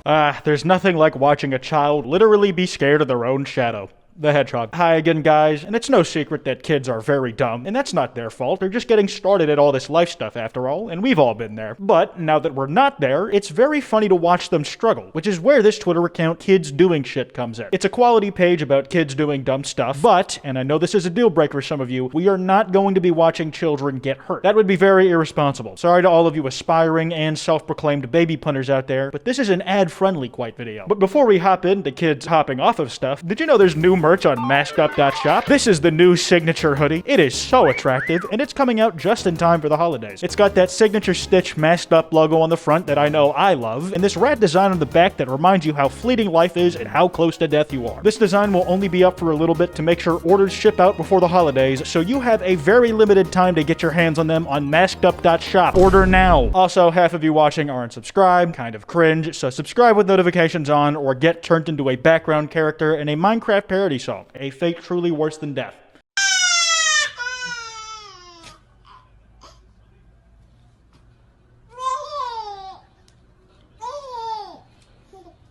There's nothing like watching a child literally be scared of their own shadow. The Hedgehog. Hi again, guys, and it's no secret that kids are very dumb, and that's not their fault. They're just getting started at all this life stuff after all, and we've all been there. But now that we're not there, it's very funny to watch them struggle, which is where this Twitter account Kids Doing Shit comes in. It's a quality page about kids doing dumb stuff, but, and I know this is a deal breaker for some of you, we are not going to be watching children get hurt. That would be very irresponsible. Sorry to all of you aspiring and self-proclaimed baby punters out there, but this is an ad-friendly Kwite video. But before we hop into kids hopping off of stuff, did you know there's new merch on maskedup.shop? This is the new signature hoodie. It is so attractive, and it's coming out just in time for the holidays. It's got that signature stitch masked up logo on the front that I know I love, and this rat design on the back that reminds you how fleeting life is and how close to death you are. This design will only be up for a little bit to make sure orders ship out before the holidays, so you have a very limited time to get your hands on them on maskedup.shop. Order now. Also, half of you watching aren't subscribed, kind of cringe, so subscribe with notifications on or get turned into a background character in a Minecraft parody song. A fate truly worse than death.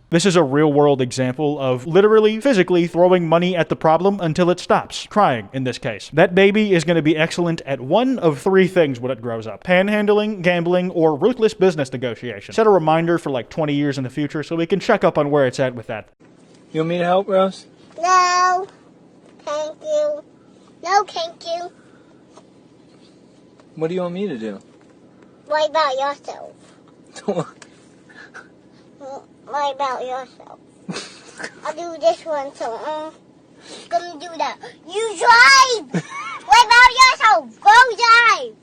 This is a real-world example of literally, physically throwing money at the problem until it stops. Crying, in this case. That baby is going to be excellent at one of three things when it grows up. Panhandling, gambling, or ruthless business negotiation. Set a reminder for like 20 years in the future so we can check up on where it's at with that. You want me to help, Rose? No, thank you. No, thank you. What do you want me to do? What about yourself? What about yourself? I'll do this one, so gonna do that. You drive! What about yourself? Go drive!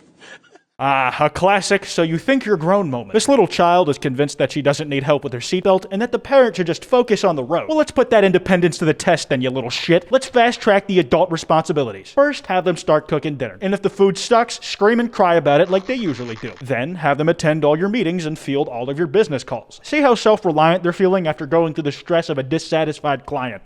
Ah, a classic so you think you're grown moment. This little child is convinced that she doesn't need help with her seatbelt and that the parent should just focus on the road. Well, let's put that independence to the test then, you little shit. Let's fast track the adult responsibilities. First, have them start cooking dinner. And if the food sucks, scream and cry about it like they usually do. Then, have them attend all your meetings and field all of your business calls. See how self-reliant they're feeling after going through the stress of a dissatisfied client.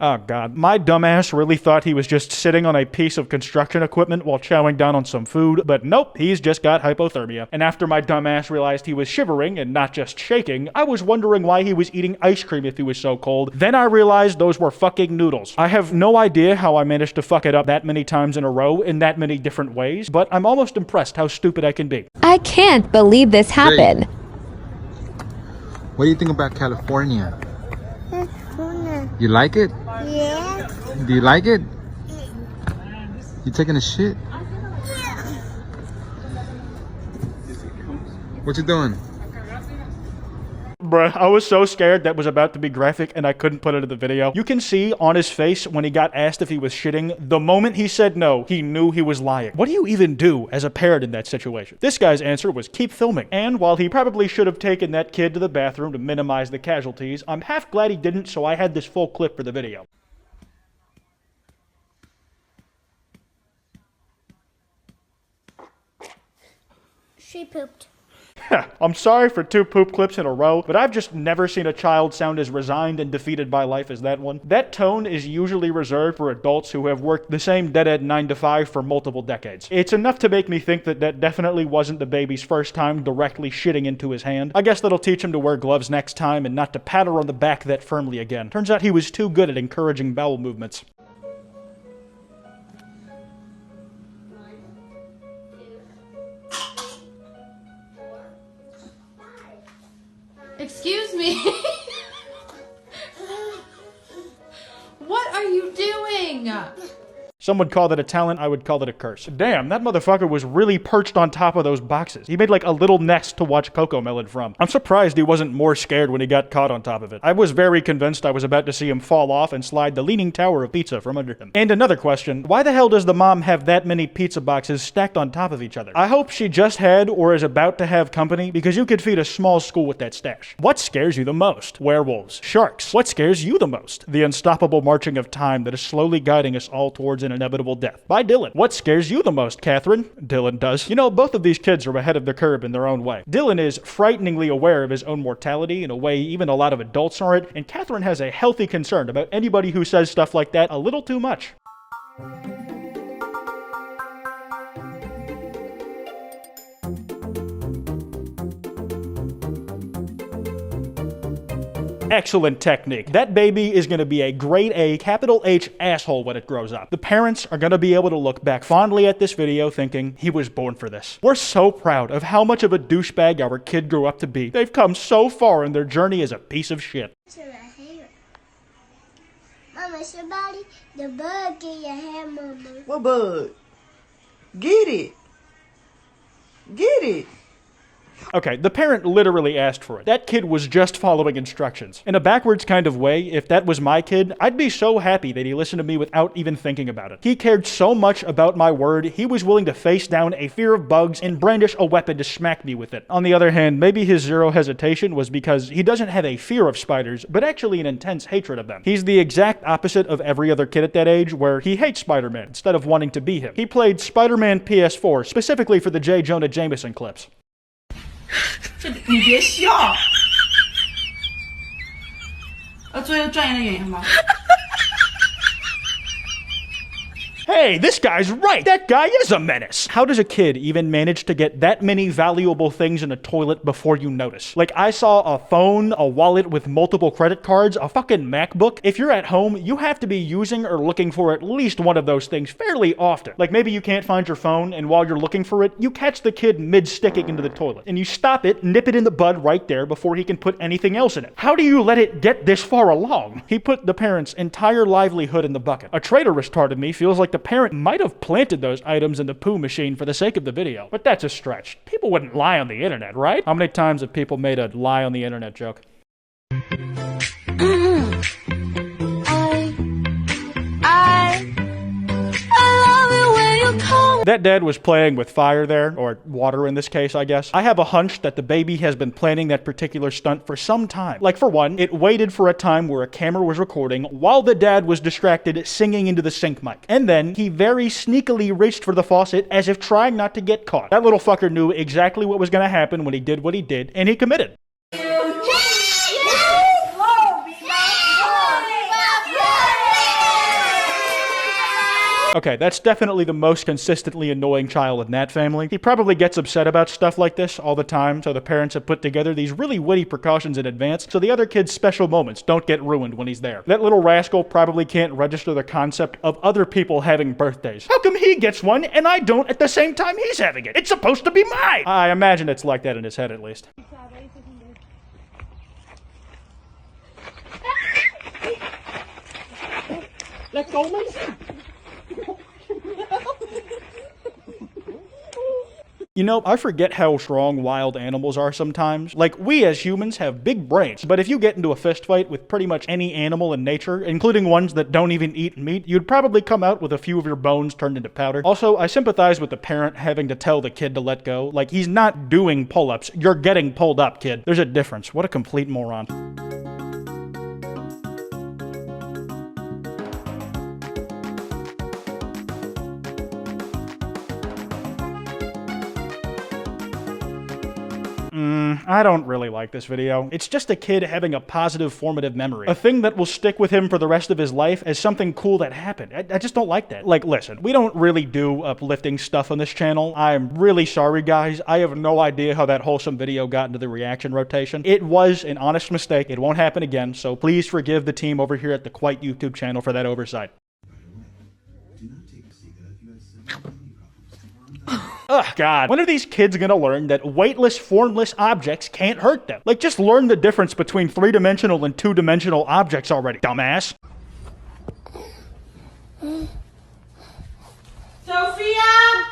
Oh god, my dumbass really thought he was just sitting on a piece of construction equipment while chowing down on some food, but nope, he's just got hypothermia. And after my dumbass realized he was shivering and not just shaking, I was wondering why he was eating ice cream if he was so cold. Then I realized those were fucking noodles. I have no idea how I managed to fuck it up that many times in a row in that many different ways, but I'm almost impressed how stupid I can be. I can't believe this happened. What do you think about California? You like it? Yeah. Do you like it? You taking a shit? What you doing? Bruh, I was so scared that was about to be graphic and I couldn't put it in the video. You can see on his face when he got asked if he was shitting, the moment he said no, he knew he was lying. What do you even do as a parent in that situation? This guy's answer was keep filming. And while he probably should have taken that kid to the bathroom to minimize the casualties, I'm half glad he didn't, so I had this full clip for the video. She pooped. I'm sorry for 2 poop clips in a row, but I've just never seen a child sound as resigned and defeated by life as that one. That tone is usually reserved for adults who have worked the same dead-end 9-to-5 for multiple decades. It's enough to make me think that that definitely wasn't the baby's first time directly shitting into his hand. I guess that'll teach him to wear gloves next time and not to pat her on the back that firmly again. Turns out he was too good at encouraging bowel movements. Excuse me. What are you doing? Some would call that a talent, I would call it a curse. Damn, that motherfucker was really perched on top of those boxes. He made like a little nest to watch Cocomelon from. I'm surprised he wasn't more scared when he got caught on top of it. I was very convinced I was about to see him fall off and slide the leaning tower of pizza from under him. And another question, why the hell does the mom have that many pizza boxes stacked on top of each other? I hope she just had or is about to have company, because you could feed a small school with that stash. What scares you the most? Werewolves. Sharks. What scares you the most? The unstoppable marching of time that is slowly guiding us all towards an inevitable death. By Dylan. What scares you the most, Catherine? Dylan does. You know, both of these kids are ahead of the curve in their own way. Dylan is frighteningly aware of his own mortality in a way even a lot of adults aren't, and Catherine has a healthy concern about anybody who says stuff like that a little too much. Excellent technique. That baby is going to be a grade A, capital H asshole when it grows up. The parents are going to be able to look back fondly at this video thinking, he was born for this. We're so proud of how much of a douchebag our kid grew up to be. They've come so far and their journey is a piece of shit. Mama, somebody, the bug in your hair, Mama. What bug? Get it. Get it. Okay, the parent literally asked for it. That kid was just following instructions. In a backwards kind of way, if that was my kid, I'd be so happy that he listened to me without even thinking about it. He cared so much about my word, he was willing to face down a fear of bugs and brandish a weapon to smack me with it. On the other hand, maybe his zero hesitation was because he doesn't have a fear of spiders, but actually an intense hatred of them. He's the exact opposite of every other kid at that age, where he hates Spider-Man instead of wanting to be him. He played Spider-Man PS4 specifically for the J. Jonah Jameson clips. 你别笑，要做一个专业的演员吗？ Hey, this guy's right. That guy is a menace. How does a kid even manage to get that many valuable things in a toilet before you notice? Like, I saw a phone, a wallet with multiple credit cards, a fucking MacBook. If you're at home, you have to be using or looking for at least one of those things fairly often. Like, maybe you can't find your phone, and while you're looking for it, you catch the kid mid-sticking into the toilet. And you stop it, nip it in the bud right there before he can put anything else in it. How do you let it get this far along? He put the parent's entire livelihood in the bucket. A traitorous part of me feels like the parent might have planted those items in the poo machine for the sake of the video. But that's a stretch. People wouldn't lie on the internet, right? How many times have people made a lie on the internet joke? That dad was playing with fire there, or water in this case, I guess. I have a hunch that the baby has been planning that particular stunt for some time. Like, for one, it waited for a time where a camera was recording while the dad was distracted singing into the sink mic. And then he very sneakily reached for the faucet as if trying not to get caught. That little fucker knew exactly what was going to happen when he did what he did, and he committed. Okay, that's definitely the most consistently annoying child in that family. He probably gets upset about stuff like this all the time, so the parents have put together these really witty precautions in advance so the other kid's special moments don't get ruined when he's there. That little rascal probably can't register the concept of other people having birthdays. How come he gets one and I don't at the same time he's having it? It's supposed to be mine! I imagine it's like that in his head at least. Let go, Mason! You know, I forget how strong wild animals are sometimes. Like, we as humans have big brains, but if you get into a fist fight with pretty much any animal in nature, including ones that don't even eat meat, you'd probably come out with a few of your bones turned into powder. Also, I sympathize with the parent having to tell the kid to let go. Like, he's not doing pull-ups, you're getting pulled up, kid. There's a difference. What a complete moron. I don't really like this video. It's just a kid having a positive formative memory. A thing that will stick with him for the rest of his life as something cool that happened. I just don't like that. Like, listen, we don't really do uplifting stuff on this channel. I'm really sorry, guys. I have no idea how that Wholesome video got into the reaction rotation. It was an honest mistake. It won't happen again, so please forgive the team over here at the Kwite YouTube channel for that oversight. Ugh, God. When are these kids gonna learn that weightless, formless objects can't hurt them? Like, just learn the difference between 3-dimensional and 2-dimensional objects already, dumbass. Sophia,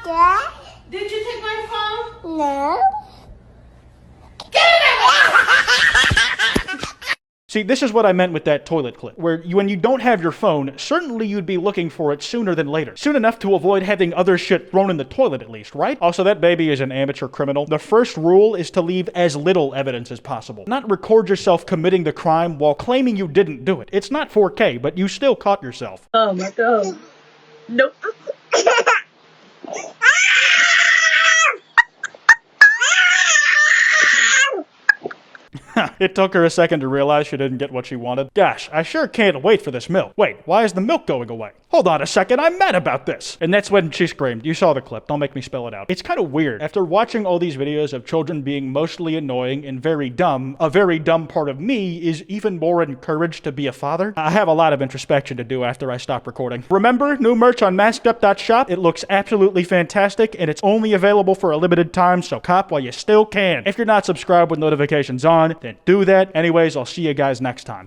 Dad? did you take my phone? No. See, this is what I meant with that toilet clip, where when you don't have your phone, certainly you'd be looking for it sooner than later. Soon enough to avoid having other shit thrown in the toilet at least, right? Also, that baby is an amateur criminal. The first rule is to leave as little evidence as possible. Not record yourself committing the crime while claiming you didn't do it. It's not 4K, but you still caught yourself. Oh my god. Nope. It took her a second to realize she didn't get what she wanted. Gosh, I sure can't wait for this milk. Wait, why is the milk going away? Hold on a second, I'm mad about this. And that's when she screamed. You saw the clip, don't make me spell it out. It's kind of weird. After watching all these videos of children being mostly annoying and very dumb, a very dumb part of me is even more encouraged to be a father. I have a lot of introspection to do after I stop recording. Remember, new merch on maskedup.shop. It looks absolutely fantastic and it's only available for a limited time, so cop while you still can. If you're not subscribed with notifications on, then do that. Anyways, I'll see you guys next time.